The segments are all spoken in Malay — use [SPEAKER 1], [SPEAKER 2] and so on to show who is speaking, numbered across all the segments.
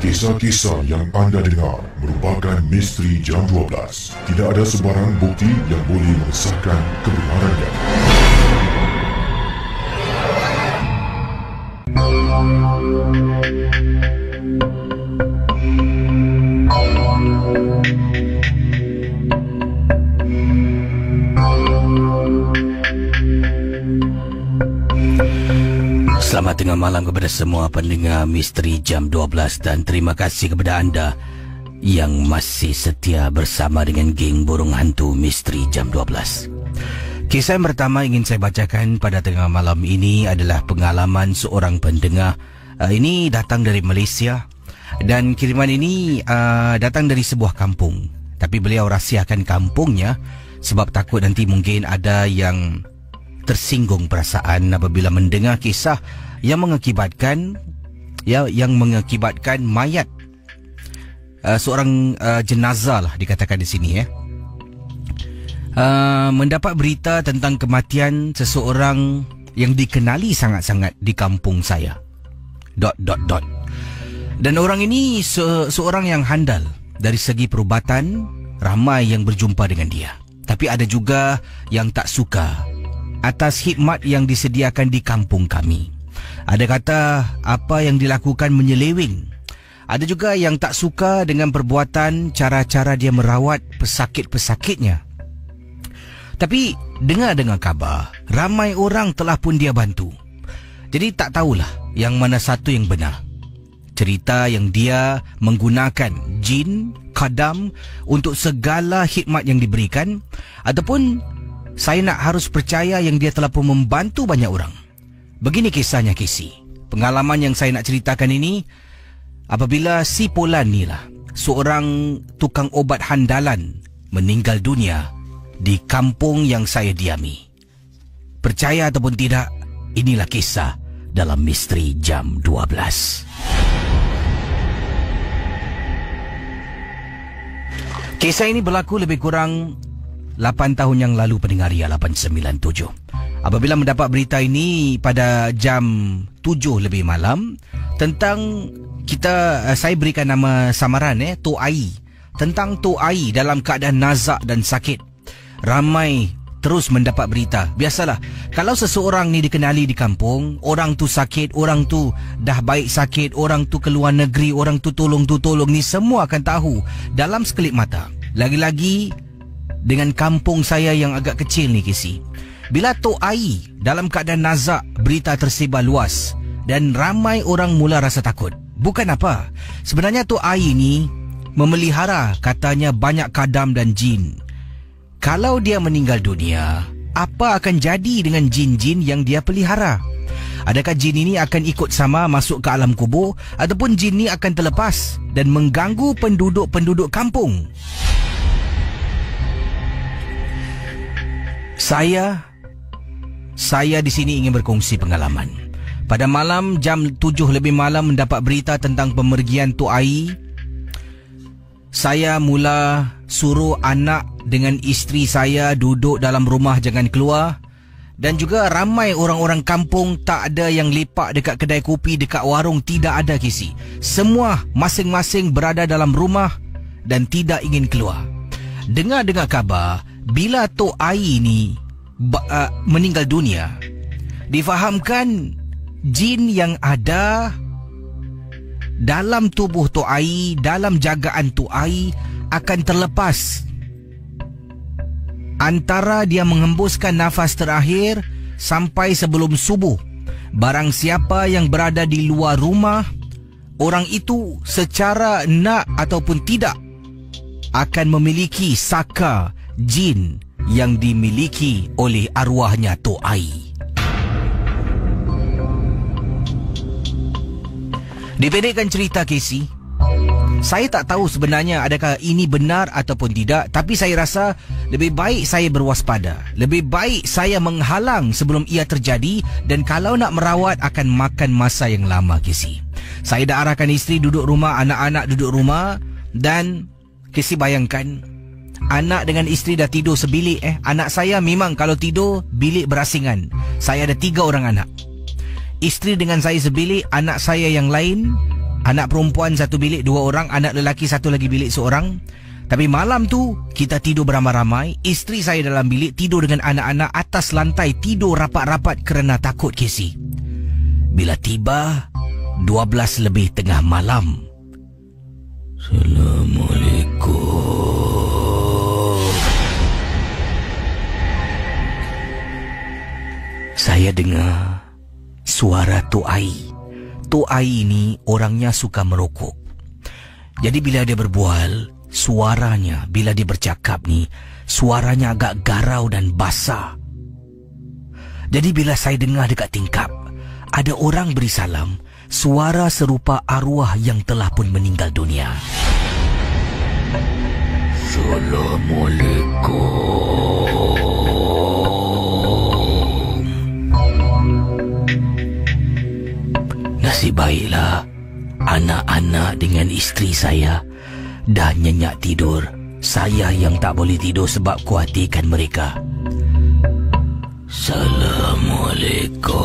[SPEAKER 1] Kisah-kisah yang anda dengar merupakan misteri jam 12. Tidak ada sebarang bukti yang boleh mengesahkan kebenarannya.
[SPEAKER 2] Selamat tengah malam kepada semua pendengar Misteri Jam 12 dan terima kasih kepada anda yang masih setia bersama dengan geng Burung Hantu Misteri Jam 12. Kisah yang pertama ingin saya bacakan pada tengah malam ini adalah pengalaman seorang pendengar. Ini datang dari Malaysia dan kiriman ini datang dari sebuah kampung. Tapi beliau rahsiakan kampungnya sebab takut nanti mungkin ada yang tersinggung perasaan apabila mendengar kisah yang mengakibatkan mayat seorang jenazah lah dikatakan di sini mendapat berita tentang kematian seseorang yang dikenali sangat-sangat di kampung saya. Dan orang ini seorang yang handal dari segi perubatan, ramai yang berjumpa dengan dia. Tapi ada juga yang tak suka atas khidmat yang disediakan di kampung kami. Ada kata apa yang dilakukan menyeleweng. Ada juga yang tak suka dengan perbuatan cara-cara dia merawat pesakit-pesakitnya. Tapi dengar-dengar kabar, ramai orang telah pun dia bantu. Jadi tak tahulah yang mana satu yang benar. Cerita yang dia menggunakan jin, kadam untuk segala khidmat yang diberikan, ataupun saya nak harus percaya yang dia telah pun membantu banyak orang. Begini kisahnya, Casey. Pengalaman yang saya nak ceritakan ini apabila si Polan ni lah, seorang tukang obat handalan, meninggal dunia di kampung yang saya diami. Percaya ataupun tidak, inilah kisah dalam Misteri Jam 12. Kisah ini berlaku lebih kurang 8 tahun yang lalu, pendengar Ria 897. Apabila mendapat berita ini pada jam 7 lebih malam tentang saya berikan nama samaran Tok Ai. Tentang Tok Ai dalam keadaan nazak dan sakit. Ramai terus mendapat berita. Biasalah, kalau seseorang ni dikenali di kampung, orang tu sakit, orang tu dah baik sakit, orang tu keluar negeri, orang tu tolong ni semua akan tahu dalam sekelip mata. Lagi-lagi dengan kampung saya yang agak kecil ni, Kisi. Bila Tok Ai dalam keadaan nazak, berita tersebar luas dan ramai orang mula rasa takut. Bukan apa, sebenarnya Tok Ai ni memelihara katanya banyak kadam dan jin. Kalau dia meninggal dunia, apa akan jadi dengan jin-jin yang dia pelihara? Adakah jin ini akan ikut sama masuk ke alam kubur, ataupun jin ini akan terlepas dan mengganggu penduduk-penduduk kampung? Saya di sini ingin berkongsi pengalaman. Pada malam jam 7 lebih malam mendapat berita tentang pemergian Tok Ai. Saya mula suruh anak dengan isteri saya duduk dalam rumah, jangan keluar. Dan juga ramai orang-orang kampung tak ada yang lepak dekat kedai kopi, dekat warung, tidak ada, Kisi. Semua masing-masing berada dalam rumah dan tidak ingin keluar. Dengar-dengar kabar bila Tok Ai ni meninggal dunia, difahamkan jin yang ada dalam tubuh Tok Ai, dalam jagaan Tok Ai akan terlepas antara dia menghembuskan nafas terakhir sampai sebelum subuh. Barang siapa yang berada di luar rumah, orang itu secara nak ataupun tidak akan memiliki saka jin yang dimiliki oleh arwahnya Tok Ai. Dipendekkan cerita, Casey, saya tak tahu sebenarnya adakah ini benar ataupun tidak, tapi saya rasa lebih baik saya berwaspada. Lebih baik saya menghalang sebelum ia terjadi, dan kalau nak merawat akan makan masa yang lama, Casey. Saya dah arahkan isteri duduk rumah, anak-anak duduk rumah, dan Casey bayangkan, anak dengan isteri dah tidur sebilik. Anak saya memang kalau tidur bilik berasingan. Saya ada 3 orang anak. Isteri dengan saya sebilik, anak saya yang lain Anak perempuan satu bilik 2 orang, anak lelaki satu lagi bilik seorang. Tapi malam tu kita tidur beramai-ramai. Isteri saya dalam bilik tidur dengan anak-anak atas lantai, tidur rapat-rapat kerana takut Casey. Bila tiba 12 lebih tengah malam, Assalamualaikum, saya dengar suara Tok Ai. Tok Ai ni orangnya suka merokok. Jadi bila dia berbual, suaranya, bila dia bercakap ni, suaranya agak garau dan basah. Jadi bila saya dengar dekat tingkap ada orang beri salam, suara serupa arwah yang telah pun meninggal dunia. Assalamualaikum. Nasib baiklah anak-anak dengan isteri saya dah nyenyak tidur. Saya yang tak boleh tidur sebab khawatirkan mereka. Assalamualaikum.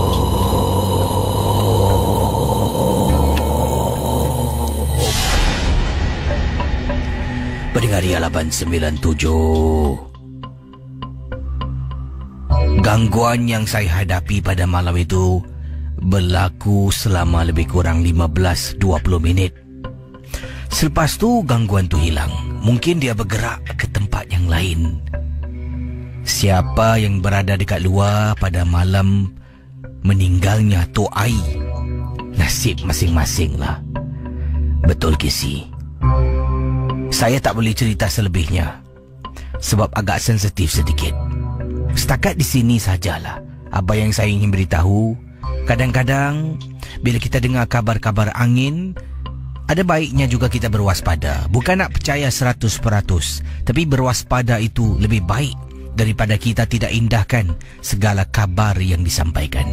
[SPEAKER 2] Pendengar Ria 897. Gangguan yang saya hadapi pada malam itu berlaku selama lebih kurang 15-20 minit. Selepas tu gangguan tu hilang. Mungkin dia bergerak ke tempat yang lain. Siapa yang berada dekat luar pada malam meninggalnya Tok Ai, nasib masing-masing lah. Betul Casey. Saya tak boleh cerita selebihnya sebab agak sensitif sedikit. Setakat di sini sajalah apa yang saya ingin beritahu. Kadang-kadang bila kita dengar kabar-kabar angin, ada baiknya juga kita berwaspada. Bukan nak percaya 100%, tapi berwaspada itu lebih baik daripada kita tidak indahkan segala kabar yang disampaikan.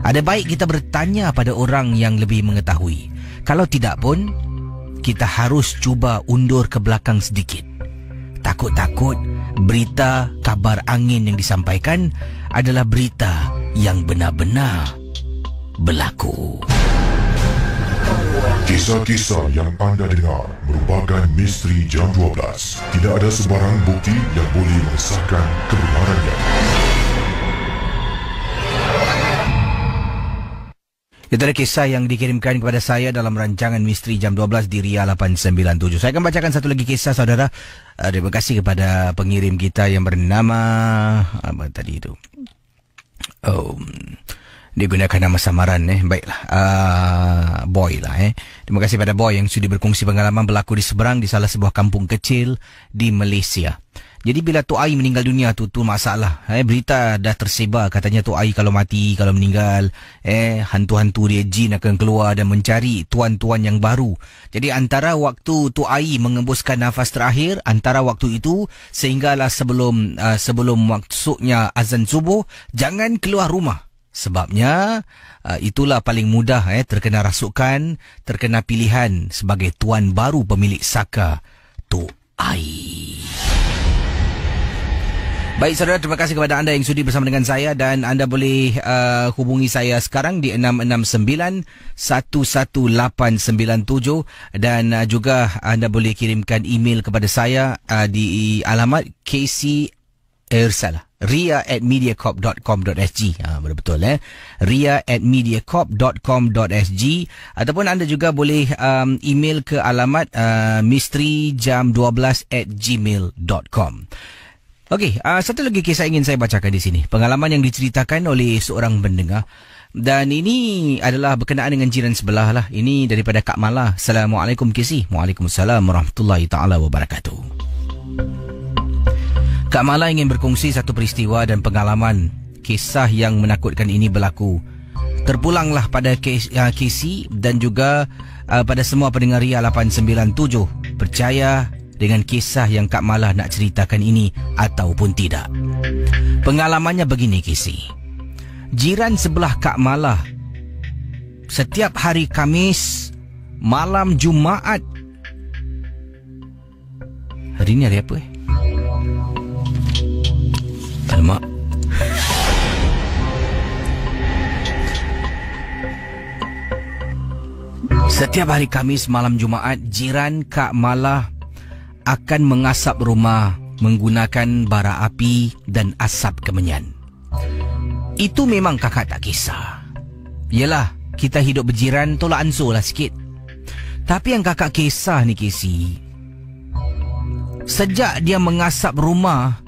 [SPEAKER 2] Ada baik kita bertanya pada orang yang lebih mengetahui. Kalau tidak pun, kita harus cuba undur ke belakang sedikit. Takut-takut berita kabar angin yang disampaikan adalah berita yang benar-benar berlaku.
[SPEAKER 1] Kisah-kisah yang anda dengar merupakan misteri jam 12. Tidak ada sebarang bukti yang boleh mengesahkan kebenarannya.
[SPEAKER 2] Itu adalah kisah yang dikirimkan kepada saya dalam rancangan Misteri Jam 12 di Ria 897. Saya akan bacakan satu lagi kisah, saudara. Terima kasih kepada pengirim kita yang bernama apa tadi itu? Dia gunakan nama samaran baiklah, Boy lah Terima kasih pada Boy yang sudi berkongsi pengalaman berlaku di seberang di salah sebuah kampung kecil di Malaysia. Jadi bila Tok Ai meninggal dunia tu masalah. Berita dah tersebar katanya Tok Ai kalau mati, kalau meninggal, hantu-hantu dia jin akan keluar dan mencari tuan-tuan yang baru. Jadi antara waktu Tok Ai mengembuskan nafas terakhir, antara waktu itu sehinggalah sebelum masuknya azan subuh, jangan keluar rumah. Sebabnya itulah paling mudah terkena rasukan, terkena pilihan sebagai tuan baru pemilik saka Tok Ai. Baik saudara, terima kasih kepada anda yang sudi bersama dengan saya dan anda boleh hubungi saya sekarang di 669-11897 dan juga anda boleh kirimkan email kepada saya di alamat ria@mediacorp.com.sg. Betul ria@mediacorp.com.sg ataupun anda juga boleh email ke alamat misterijam12@gmail.com. Okey, satu lagi kisah ingin saya bacakan di sini. Pengalaman yang diceritakan oleh seorang pendengar. Dan ini adalah berkenaan dengan jiran sebelah lah. Ini daripada Kak Mala. Assalamualaikum Casey. Waalaikumsalam warahmatullahi ta'ala wabarakatuh. Kak Mala ingin berkongsi satu peristiwa dan pengalaman. Kisah yang menakutkan ini berlaku. Terpulanglah pada Casey dan juga pada semua pendengar Ria 897. Percaya dengan kisah yang Kak Mala nak ceritakan ini ataupun tidak. Pengalamannya begini Casey. Jiran sebelah Kak Mala setiap hari Khamis malam Jumaat. Hari ni hari apa Alamak. Setiap hari Khamis malam Jumaat, jiran Kak Malah akan mengasap rumah menggunakan bara api dan asap kemenyan. Itu memang kakak tak kisah. Yelah, kita hidup berjiran, tolak ansur lah sikit. Tapi yang kakak kisah ni, Casey, sejak dia mengasap rumah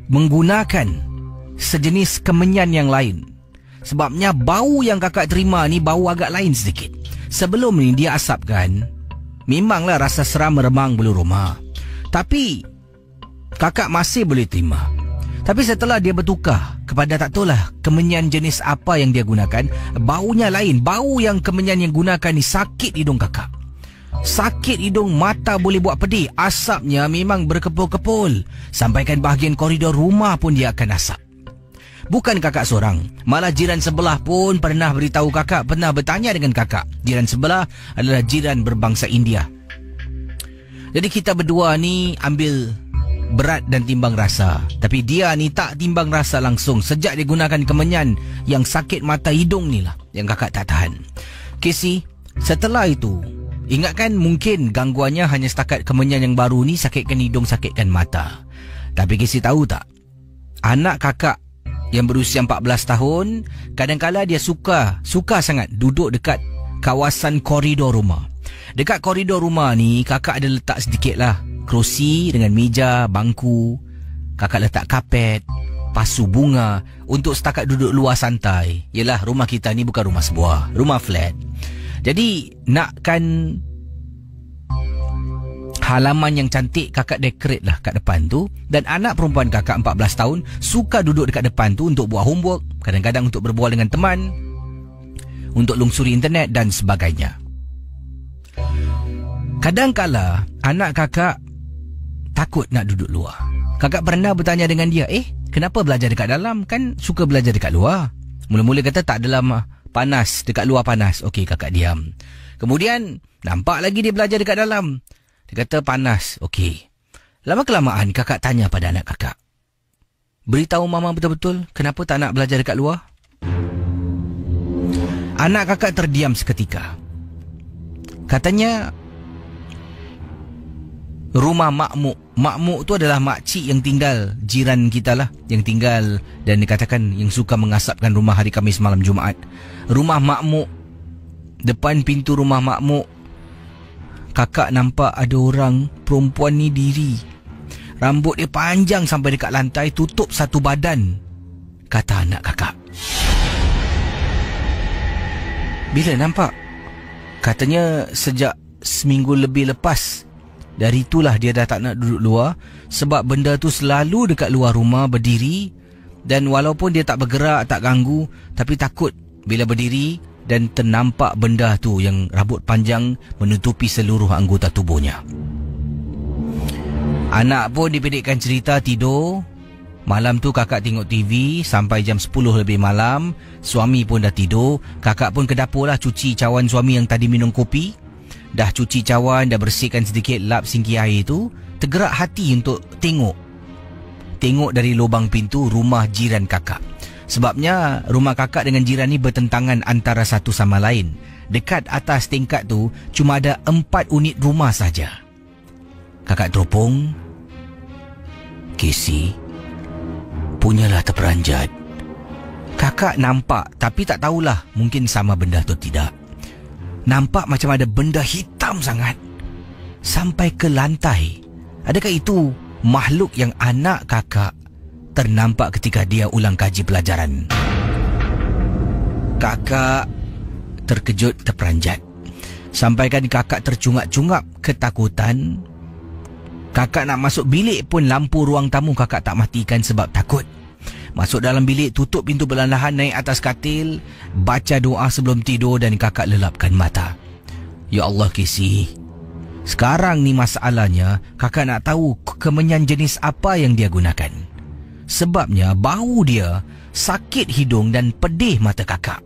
[SPEAKER 2] menggunakan sejenis kemenyan yang lain, sebabnya bau yang kakak terima ni bau agak lain sedikit. Sebelum ni dia asapkan, memanglah rasa seram meremang bulu rumah, tapi kakak masih boleh terima. Tapi setelah dia bertukar kepada tak tahulah kemenyan jenis apa yang dia gunakan, baunya lain. Bau yang kemenyan yang gunakan ni sakit hidung kakak. Sakit hidung, mata boleh buat pedih. Asapnya memang berkepul-kepul. Sampaikan bahagian koridor rumah pun dia akan asap. Bukan kakak seorang, malah jiran sebelah pun pernah beritahu kakak, pernah bertanya dengan kakak. Jiran sebelah adalah jiran berbangsa India. Jadi kita berdua ni ambil berat dan timbang rasa. Tapi dia ni tak timbang rasa langsung. Sejak dia gunakan kemenyan yang sakit mata hidung ni lah yang kakak tak tahan. Casey, setelah itu, ingatkan mungkin gangguannya hanya setakat kemenyan yang baru ni sakitkan hidung, sakitkan mata. Tapi Casey tahu tak, anak kakak yang berusia 14 tahun, kadang-kala dia suka sangat duduk dekat kawasan koridor rumah. Dekat koridor rumah ni, kakak ada letak sedikit lah kerusi dengan meja, bangku. Kakak letak kapet, pasu bunga untuk setakat duduk luar santai. Yelah, rumah kita ni bukan rumah sebuah, rumah flat. Jadi nakkan halaman yang cantik, kakak decorate lah kat depan tu. Dan anak perempuan kakak 14 tahun suka duduk dekat depan tu untuk buat homework, kadang-kadang untuk berbual dengan teman, untuk lungsuri internet dan sebagainya. Kadang-kala anak kakak takut nak duduk luar. Kakak pernah bertanya dengan dia, kenapa belajar dekat dalam? Kan suka belajar dekat luar. Mula-mula kata tak dalam panas, dekat luar panas. Okey, kakak diam. Kemudian nampak lagi dia belajar dekat dalam. Dia kata panas. Okey. Lama-kelamaan kakak tanya pada anak kakak, beritahu mama betul-betul kenapa tak nak belajar dekat luar? Anak kakak terdiam seketika. Katanya rumah makmuk. Makmuk tu adalah makcik yang tinggal, jiran kita lah, yang tinggal dan dikatakan yang suka mengasapkan rumah hari Khamis malam Jumaat. Rumah makmuk, depan pintu rumah makmuk, kakak nampak ada orang perempuan ni diri. Rambut dia panjang sampai dekat lantai, tutup satu badan, kata anak kakak. Bila nampak? Katanya sejak seminggu lebih lepas. Dari itulah dia dah tak nak duduk luar, sebab benda tu selalu dekat luar rumah berdiri. Dan walaupun dia tak bergerak, tak ganggu, tapi takut bila berdiri dan ternampak benda tu yang rambut panjang menutupi seluruh anggota tubuhnya. Anak pun dipendekkan cerita, tidur. Malam tu kakak tengok TV sampai jam 10 lebih malam. Suami pun dah tidur. Kakak pun ke dapur lah cuci cawan suami yang tadi minum kopi. Dah cuci cawan, dah bersihkan sedikit lap singki air tu. Tergerak hati untuk tengok dari lubang pintu rumah jiran kakak. Sebabnya rumah kakak dengan jiran ni bertentangan antara satu sama lain. Dekat atas tingkat tu cuma ada 4 unit rumah saja. Kakak teropong, Casey, punyalah terperanjat. Kakak nampak, tapi tak tahulah mungkin sama benda tu tidak. Nampak macam ada benda hitam sangat sampai ke lantai. Adakah itu makhluk yang anak kakak ternampak ketika dia ulang kaji pelajaran? Kakak terkejut, terperanjat. Sampaikan kakak tercungap-cungap ketakutan. Kakak nak masuk bilik pun lampu ruang tamu kakak tak matikan sebab takut. Masuk dalam bilik, tutup pintu perlahan-lahan, naik atas katil, baca doa sebelum tidur dan kakak lelapkan mata. Ya Allah, Casey, sekarang ni masalahnya kakak nak tahu kemenyan jenis apa yang dia gunakan. Sebabnya bau dia sakit hidung dan pedih mata kakak.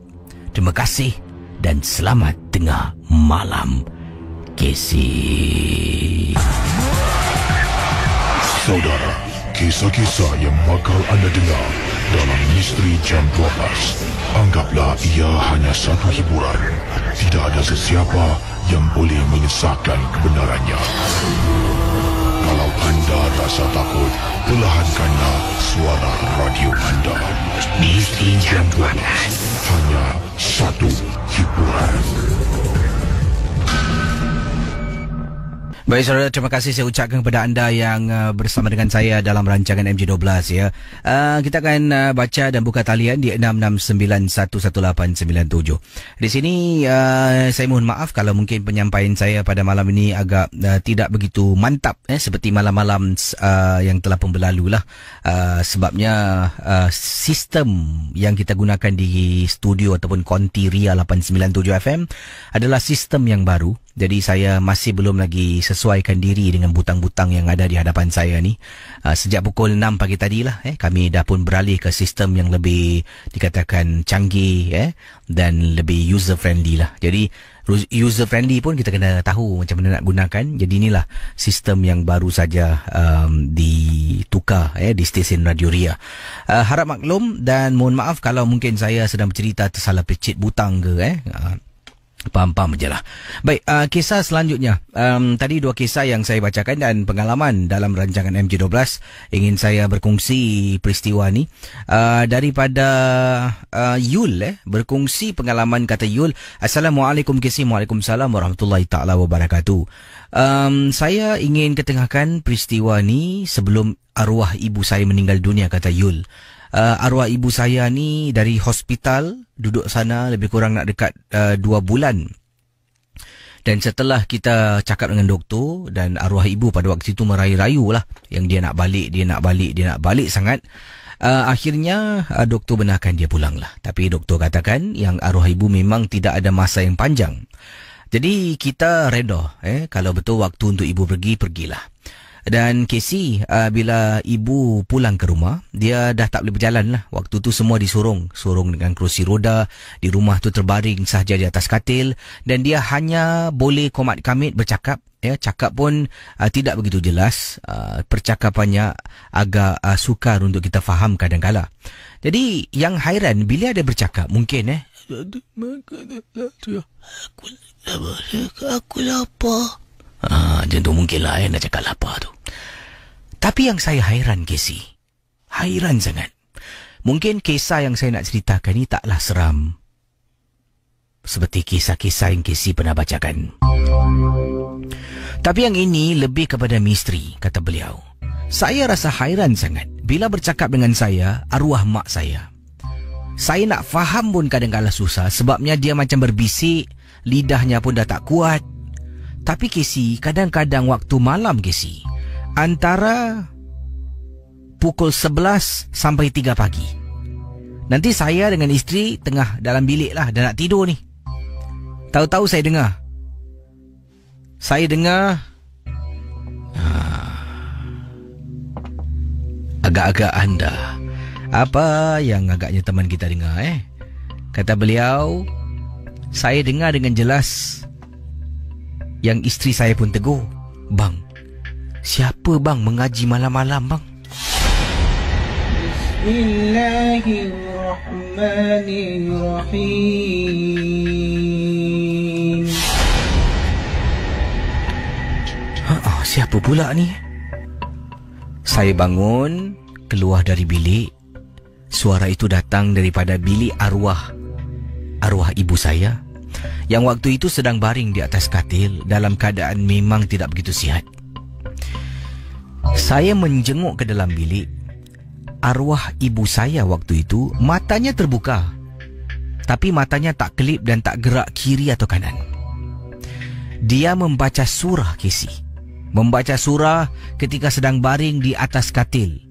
[SPEAKER 2] Terima kasih dan selamat tengah malam, Casey.
[SPEAKER 1] Saudara, kisah-kisah yang bakal anda dengar dalam Misteri Jam 12. Anggaplah ia hanya satu hiburan. Tidak ada sesiapa yang boleh mengesahkan kebenarannya. Kalau anda rasa takut, perlahankanlah suara radio anda. Misteri Jam 12. Hanya satu hiburan.
[SPEAKER 2] Baik saudara, terima kasih saya ucapkan kepada anda yang bersama dengan saya dalam rancangan MJ12 ya. Kita akan baca dan buka talian di 66911897. Di sini saya mohon maaf kalau mungkin penyampaian saya pada malam ini agak tidak begitu mantap seperti malam-malam yang telah pun berlalu lah. Sebabnya sistem yang kita gunakan di studio ataupun konti Ria 897 FM adalah sistem yang baru. Jadi saya masih belum lagi sesuaikan diri dengan butang-butang yang ada di hadapan saya ni. Sejak pukul 6 pagi tadi lah kami dah pun beralih ke sistem yang lebih dikatakan canggih dan lebih user friendly lah. Jadi user friendly pun kita kena tahu macam mana nak gunakan. Jadi inilah sistem yang baru saja ditukar di stesen Radio Ria. Harap maklum dan mohon maaf kalau mungkin saya sedang bercerita tersalah pecit butang ke Paham-paham je lah. Baik, kisah selanjutnya. Tadi dua kisah yang saya bacakan dan pengalaman dalam rancangan MJ12. Ingin saya berkongsi peristiwa ni. Daripada Yul, berkongsi pengalaman, kata Yul. Assalamualaikum KC. Waalaikumsalam warahmatullahi ta'ala wabarakatuh. Saya ingin ketengahkan peristiwa ni sebelum arwah ibu saya meninggal dunia, kata Yul. Arwah ibu saya ni dari hospital, duduk sana lebih kurang nak dekat 2 bulan. Dan setelah kita cakap dengan doktor, dan arwah ibu pada waktu itu merayu-rayu lah yang dia nak balik sangat. Akhirnya doktor benarkan dia pulang lah. Tapi doktor katakan yang arwah ibu memang tidak ada masa yang panjang. Jadi kita reda kalau betul waktu untuk ibu pergilah. Dan Casey, bila ibu pulang ke rumah, dia dah tak boleh berjalan lah. Waktu tu semua disurung dengan kerusi roda. Di rumah tu terbaring sahaja di atas katil. Dan dia hanya boleh komat kamit bercakap. Cakap pun tidak begitu jelas. Percakapannya agak sukar untuk kita faham kadang-kala. Jadi yang hairan bila dia bercakap, mungkin aku lapar. Macam tu mungkin lah nak cakap lapar tu. Tapi yang saya hairan, Casey, hairan sangat. Mungkin kisah yang saya nak ceritakan ni taklah seram seperti kisah-kisah yang Casey pernah bacakan. Tapi yang ini lebih kepada misteri, kata beliau. Saya rasa hairan sangat bila bercakap dengan saya, arwah mak saya. Saya nak faham pun kadang-kadang susah sebabnya dia macam berbisik, lidahnya pun dah tak kuat. Tapi Casey, kadang-kadang waktu malam Casey, antara pukul 11 sampai 3 pagi. Nanti saya dengan isteri tengah dalam bilik lah, dah nak tidur ni. Tahu-tahu saya dengar. Agak-agak anda. Apa yang agaknya teman kita dengar Kata beliau, saya dengar dengan jelas. Yang isteri saya pun tegur, bang, siapa bang mengaji malam-malam bang? Bismillahirrahmanirrahim. Siapa pula ni? Saya bangun, keluar dari bilik. Suara itu datang daripada bilik arwah ibu saya, yang waktu itu sedang baring di atas katil dalam keadaan memang tidak begitu sihat. Saya menjenguk ke dalam bilik. Arwah ibu saya waktu itu matanya terbuka, tapi matanya tak kelip dan tak gerak kiri atau kanan. Dia membaca surah, Casey. Membaca surah ketika sedang baring di atas katil.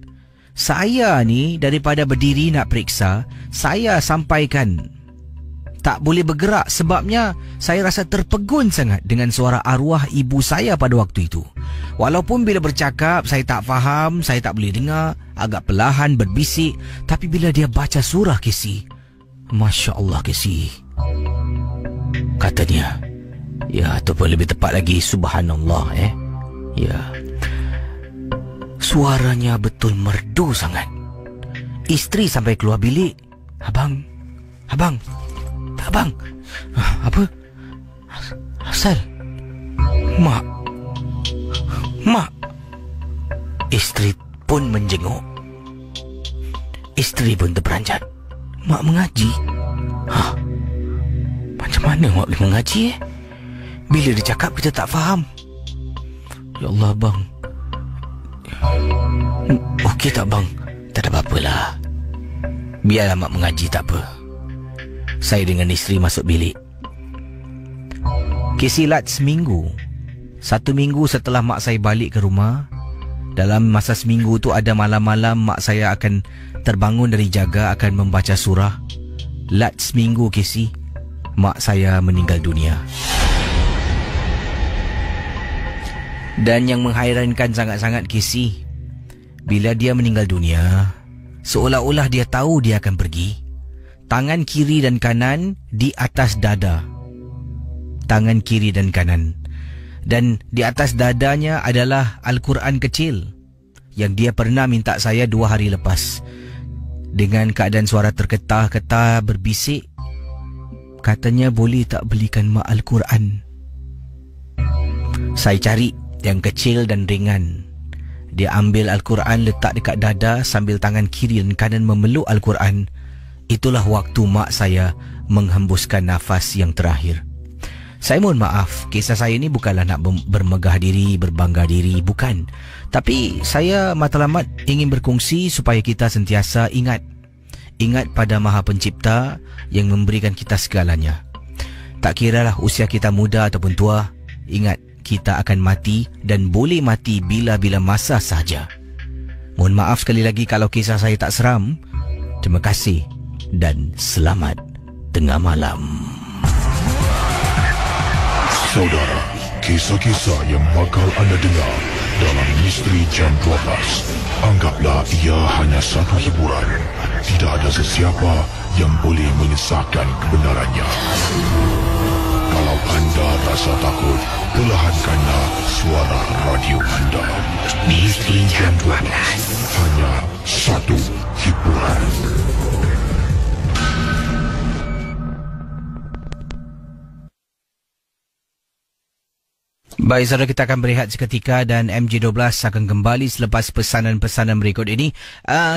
[SPEAKER 2] Saya ni daripada berdiri nak periksa, saya sampaikan tak boleh bergerak sebabnya saya rasa terpegun sangat dengan suara arwah ibu saya pada waktu itu. Walaupun bila bercakap saya tak faham, saya tak boleh dengar, agak perlahan berbisik. Tapi bila dia baca surah, Casey, Masya Allah, Casey, katanya, ya ataupun lebih tepat lagi, Subhanallah ya, suaranya betul merdu sangat. Isteri sampai keluar bilik. Abang. Apa? Asal. Mak. Isteri pun menjenguk. Isteri pun terperanjat. Mak mengaji? Macam mana mak boleh mengaji Bila dia cakap kita tak faham. Ya Allah bang. Okey tak bang? Tak ada apa-apa lah. Biarlah mak mengaji, tak apa. Saya dengan isteri masuk bilik. Kesilat seminggu. 1 minggu setelah mak saya balik ke rumah. Dalam masa seminggu tu ada malam-malam mak saya akan terbangun dari jaga, akan membaca surah. Lat seminggu Kesi, mak saya meninggal dunia. Dan yang menghairankan sangat-sangat Kesi, bila dia meninggal dunia, seolah-olah dia tahu dia akan pergi. Tangan kiri dan kanan di atas dada. Tangan kiri dan kanan. Dan di atas dadanya adalah Al-Quran kecil yang dia pernah minta saya 2 hari lepas. Dengan keadaan suara terketah-ketah berbisik, katanya boleh tak belikan mak Al-Quran. Saya cari yang kecil dan ringan. Dia ambil Al-Quran letak dekat dada sambil tangan kiri dan kanan memeluk Al-Quran. Itulah waktu mak saya menghembuskan nafas yang terakhir. Saya mohon maaf, kisah saya ini bukanlah nak bermegah diri, berbangga diri, bukan. Tapi saya matlamat ingin berkongsi supaya kita sentiasa ingat pada Maha Pencipta yang memberikan kita segalanya. Tak kiralah usia kita muda ataupun tua, ingat kita akan mati dan boleh mati bila-bila masa sahaja. Mohon maaf sekali lagi kalau kisah saya tak seram. Terima kasih dan selamat tengah malam.
[SPEAKER 1] Saudara, kisah-kisah yang bakal anda dengar dalam Misteri Jam 12, anggaplah ia hanya satu hiburan. Tidak ada sesiapa yang boleh menyesatkan kebenarannya. Kalau anda rasa takut, perlahankanlah suara radio anda. Misteri Jam 12, hanya satu hiburan.
[SPEAKER 2] Baik, saudara, kita akan berehat seketika dan MJ12 akan kembali selepas pesanan-pesanan berikut ini.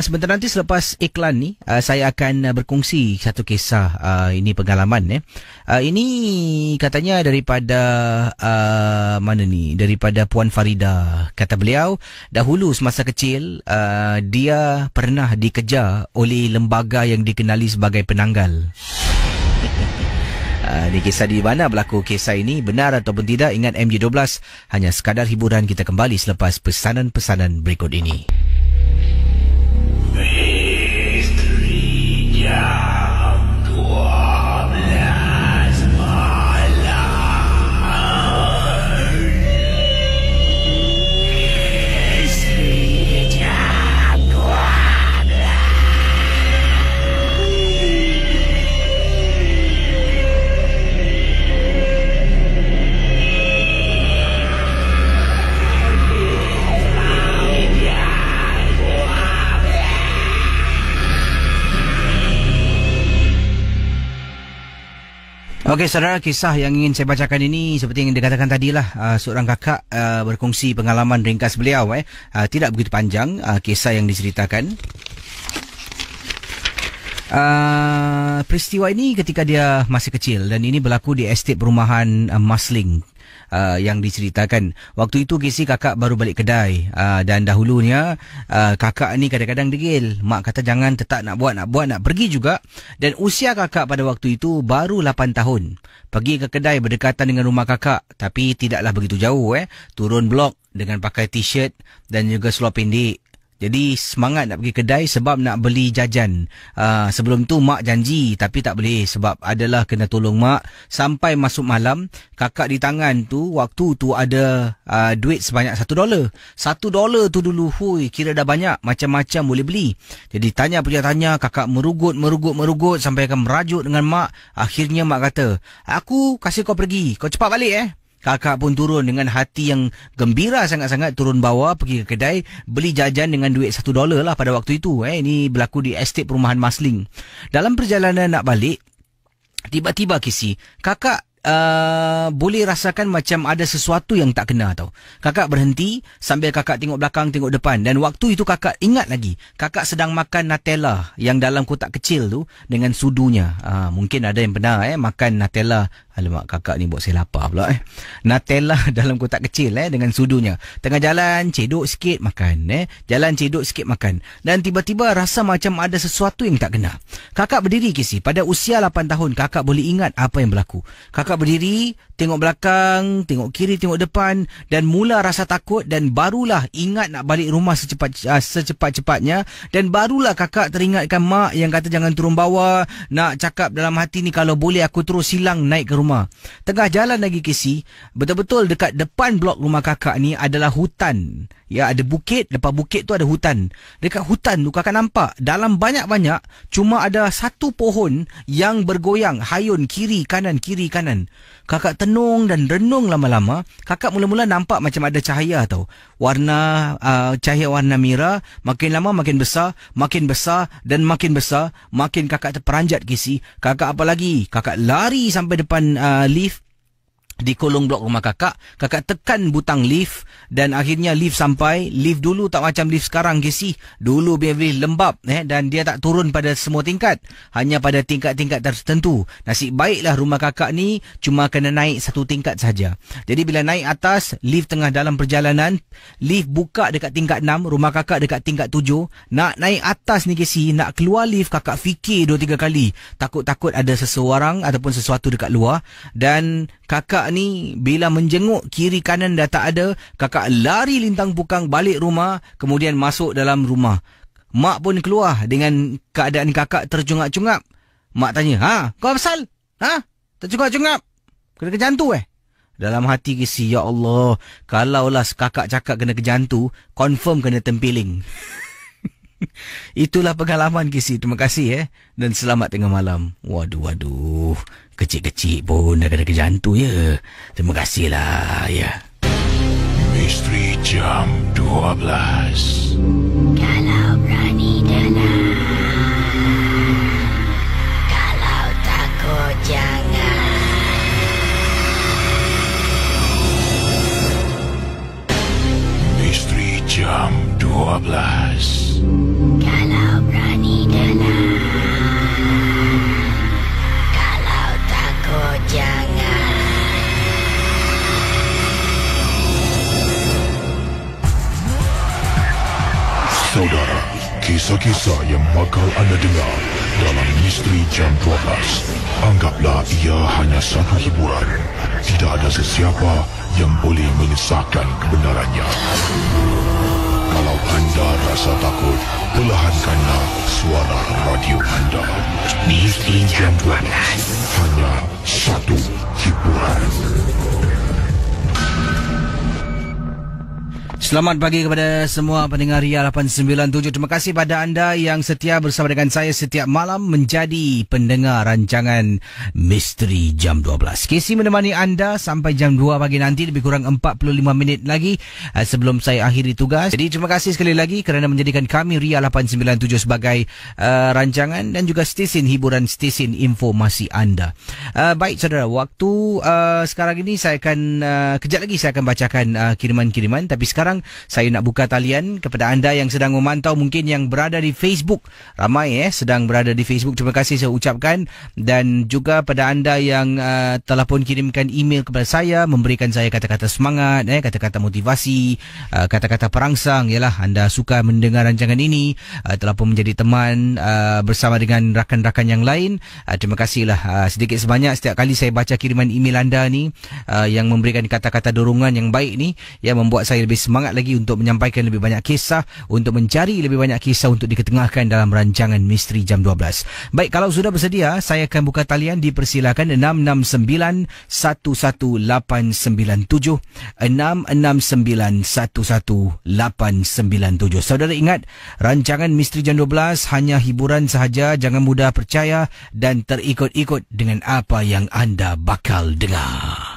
[SPEAKER 2] Sebentar nanti selepas iklan ni, saya akan berkongsi satu kisah. Ini pengalaman. Ini katanya daripada mana ni? Daripada Puan Farida. Kata beliau, dahulu semasa kecil, dia pernah dikejar oleh lembaga yang dikenali sebagai penanggal. Ini kisah di mana berlaku kisah ini, benar ataupun tidak, ingat MJ12 hanya sekadar hiburan. Kita kembali selepas pesanan-pesanan berikut ini. Misteri Jam 12 malam. Misteri Jam 12. Okey, saudara, kisah yang ingin saya bacakan ini seperti yang dikatakan tadilah, seorang kakak berkongsi pengalaman ringkas beliau. Tidak begitu panjang kisah yang diceritakan. Peristiwa ini ketika dia masih kecil dan ini berlaku di estet perumahan Masling. Yang diceritakan waktu itu Kesi kakak baru balik kedai, dan dahulunya kakak ni kadang-kadang degil. Mak kata jangan, tetap nak buat nak pergi juga. Dan usia kakak pada waktu itu baru 8 tahun. Pergi ke kedai berdekatan dengan rumah kakak, tapi tidaklah begitu jauh. Turun blok dengan pakai t-shirt dan juga seluar pendek. Jadi semangat nak pergi kedai sebab nak beli jajan. Sebelum tu mak janji tapi tak boleh sebab adalah kena tolong mak. Sampai masuk malam, kakak di tangan tu waktu tu ada duit sebanyak $1. $1 tu dulu, kira dah banyak, macam-macam boleh beli. Jadi tanya kakak merugut sampai akan merajuk dengan mak. Akhirnya mak kata, aku kasih kau pergi, kau cepat balik Kakak pun turun dengan hati yang gembira sangat-sangat, turun bawah pergi ke kedai beli jajan dengan duit $1 lah pada waktu itu. Ini berlaku di estate perumahan Marsiling. Dalam perjalanan nak balik, tiba-tiba Kisi, kakak boleh rasakan macam ada sesuatu yang tak kena tau. Kakak berhenti sambil kakak tengok belakang, tengok depan, dan waktu itu kakak ingat lagi kakak sedang makan Nutella yang dalam kotak kecil tu dengan sudunya. Mungkin ada yang pernah makan Nutella. Alamak, kakak ni buat saya lapar pula. Nutella dalam kotak kecil dengan sudunya. Tengah jalan, cedok sikit makan. Jalan cedok sikit makan. Dan tiba-tiba rasa macam ada sesuatu yang tak kena. Kakak berdiri Kisi. Pada usia 8 tahun, kakak boleh ingat apa yang berlaku. Kakak berdiri, tengok belakang, tengok kiri, tengok depan, dan mula rasa takut, dan barulah ingat nak balik rumah secepat-cepatnya, dan barulah kakak teringatkan mak yang kata jangan turun bawah, nak cakap dalam hati ni kalau boleh aku terus silang naik ke rumah. Tengah jalan lagi Kisi, betul-betul dekat depan blok rumah kakak ni adalah hutan. Ya, ada bukit, lepas bukit tu ada hutan. Dekat hutan tu kakak nampak dalam banyak-banyak cuma ada satu pohon yang bergoyang, hayun kiri kanan. Kakak tenung dan renung lama-lama. Kakak mula-mula nampak macam ada cahaya tau. Cahaya warna merah, makin lama makin besar dan makin besar. Makin kakak terperanjat Kisi. Kakak apa lagi? Kakak lari sampai depan lift di kolong blok rumah kakak. Kakak tekan butang lift dan akhirnya lift sampai. Lift dulu tak macam lift sekarang Kisi. Dulu lift lembab dan dia tak turun pada semua tingkat, hanya pada tingkat-tingkat tertentu. Nasib baiklah rumah kakak ni cuma kena naik satu tingkat saja. Jadi bila naik atas, lift tengah dalam perjalanan, lift buka dekat tingkat 6, rumah kakak dekat tingkat 7. Nak naik atas ni Kisi, nak keluar lift, kakak fikir 2-3 kali. Takut-takut ada seseorang ataupun sesuatu dekat luar. Dan kakak ni bila menjenguk kiri kanan dah tak ada, kakak lari lintang pukang balik rumah, kemudian masuk dalam rumah. Mak pun keluar dengan keadaan kakak tercungap-cungap. Mak tanya, kau apa pasal? Tercungap-cungap? Kena kejantu Dalam hati Kisi, ya Allah, kalaulah kakak cakap kena kejantu, confirm kena tempiling. Itulah pengalaman Kisi. Terima kasih dan selamat tengah malam. Waduh, kecil-kecil pun dah kena kejantu ya. Terima kasih lah ya.
[SPEAKER 1] Misteri Jam 12.
[SPEAKER 3] Kalau berani dalam, kalau takut jangan.
[SPEAKER 1] Misteri Jam 12.
[SPEAKER 3] Kalau berani dalam, kalau takut jangan.
[SPEAKER 1] Saudara, kisah-kisah yang bakal anda dengar dalam Misteri Jam 12, anggaplah ia hanya satu hiburan. Tidak ada sesiapa yang boleh mengesahkan kebenarannya. Kalau anda rasa takut, perlahankanlah suara radio anda. Misteri Jam 12, hanya satu hiburan.
[SPEAKER 2] Selamat pagi kepada semua pendengar Ria 897. Terima kasih pada anda yang setia bersama dengan saya setiap malam menjadi pendengar rancangan Misteri Jam 12. Kisi menemani anda sampai jam 2 pagi nanti, lebih kurang 45 minit lagi sebelum saya akhiri tugas. Jadi terima kasih sekali lagi kerana menjadikan kami Ria 897 sebagai rancangan dan juga stesen hiburan, stesen informasi anda. Baik saudara, waktu sekarang ini saya akan kejap lagi saya akan bacakan kiriman-kiriman, tapi sekarang saya nak buka talian kepada anda yang sedang memantau, mungkin yang berada di Facebook. Ramai sedang berada di Facebook. Terima kasih saya ucapkan. Dan juga pada anda yang telah pun kirimkan email kepada saya, memberikan saya kata-kata semangat, kata-kata motivasi, kata-kata perangsang. Yalah, anda suka mendengar rancangan ini, telah pun menjadi teman bersama dengan rakan-rakan yang lain. Terima kasihlah sedikit sebanyak setiap kali saya baca kiriman email anda ni, yang memberikan kata-kata dorongan yang baik ni, yang membuat saya lebih semangat lagi untuk menyampaikan lebih banyak kisah, untuk mencari lebih banyak kisah untuk diketengahkan dalam rancangan Misteri Jam 12. Baik, kalau sudah bersedia, saya akan buka talian. Dipersilakan 669-11897, 669-11897. Saudara ingat, rancangan Misteri Jam 12 hanya hiburan sahaja. Jangan mudah percaya dan terikut-ikut dengan apa yang anda bakal dengar.